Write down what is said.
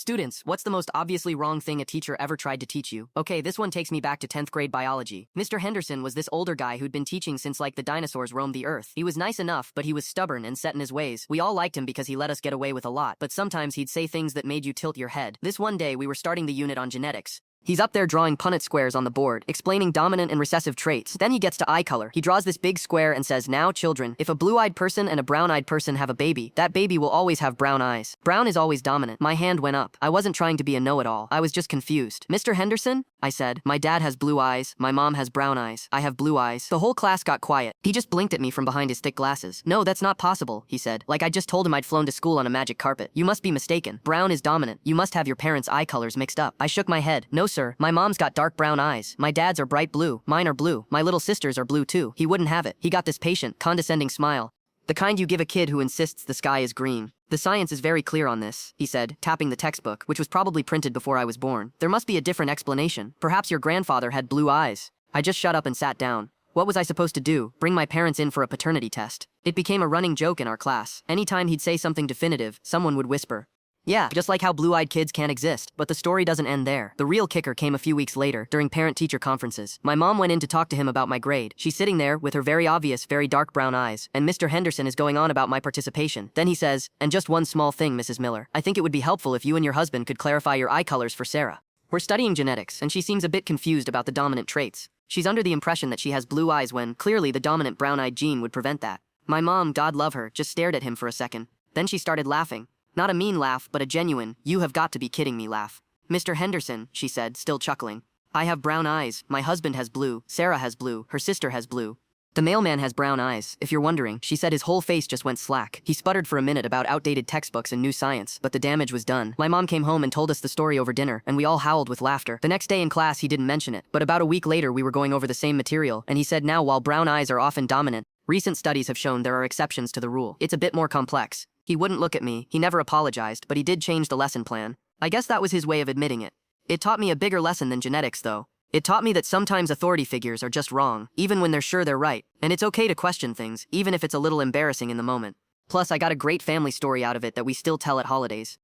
Students, what's the most obviously wrong thing a teacher ever tried to teach you? Okay, this one takes me back to 10th grade biology. Mr. Henderson was this older guy who'd been teaching since like the dinosaurs roamed the earth. He was nice enough, but he was stubborn and set in his ways. We all liked him because he let us get away with a lot, but sometimes he'd say things that made you tilt your head. This one day, we were starting the unit on genetics. He's up there drawing Punnett squares on the board, explaining dominant and recessive traits. Then he gets to eye color. He draws this big square and says, "Now, children, if a blue-eyed person and a brown-eyed person have a baby, that baby will always have brown eyes. Brown is always dominant." My hand went up. I wasn't trying to be a know-it-all. I was just confused. "Mr. Henderson?" I said. "My dad has blue eyes. My mom has brown eyes. I have blue eyes." The whole class got quiet. He just blinked at me from behind his thick glasses. "No, that's not possible," he said. Like I just told him I'd flown to school on a magic carpet. "You must be mistaken. Brown is dominant. You must have your parents' eye colors mixed up." I shook my head. "No, sir. My mom's got dark brown eyes. My dad's are bright blue. Mine are blue. My little sisters are blue too." He wouldn't have it. He got this patient, condescending smile. The kind you give a kid who insists the sky is green. "The science is very clear on this," he said, tapping the textbook, which was probably printed before I was born. "There must be a different explanation. Perhaps your grandfather had blue eyes." I just shut up and sat down. What was I supposed to do? Bring my parents in for a paternity test? It became a running joke in our class. Anytime he'd say something definitive, someone would whisper, "Yeah, just like how blue-eyed kids can't exist." But the story doesn't end there. The real kicker came a few weeks later, during parent-teacher conferences. My mom went in to talk to him about my grade. She's sitting there with her very obvious, very dark brown eyes, and Mr. Henderson is going on about my participation. Then he says, "And just one small thing, Mrs. Miller. I think it would be helpful if you and your husband could clarify your eye colors for Sarah. We're studying genetics, and she seems a bit confused about the dominant traits. She's under the impression that she has blue eyes when, clearly, the dominant brown-eyed gene would prevent that." My mom, God love her, just stared at him for a second. Then she started laughing. Not a mean laugh, but a genuine, "You have got to be kidding me" laugh. "Mr. Henderson," she said, still chuckling. "I have brown eyes. My husband has blue. Sarah has blue. Her sister has blue. The mailman has brown eyes, if you're wondering." She said his whole face just went slack. He sputtered for a minute about outdated textbooks and new science, but the damage was done. My mom came home and told us the story over dinner, and we all howled with laughter. The next day in class, he didn't mention it, but about a week later, we were going over the same material, and he said now while brown eyes are often dominant, recent studies have shown there are exceptions to the rule. It's a bit more complex. He wouldn't look at me, he never apologized, but he did change the lesson plan. I guess that was his way of admitting it. It taught me a bigger lesson than genetics, though. It taught me that sometimes authority figures are just wrong, even when they're sure they're right, and it's okay to question things, even if it's a little embarrassing in the moment. Plus, I got a great family story out of it that we still tell at holidays.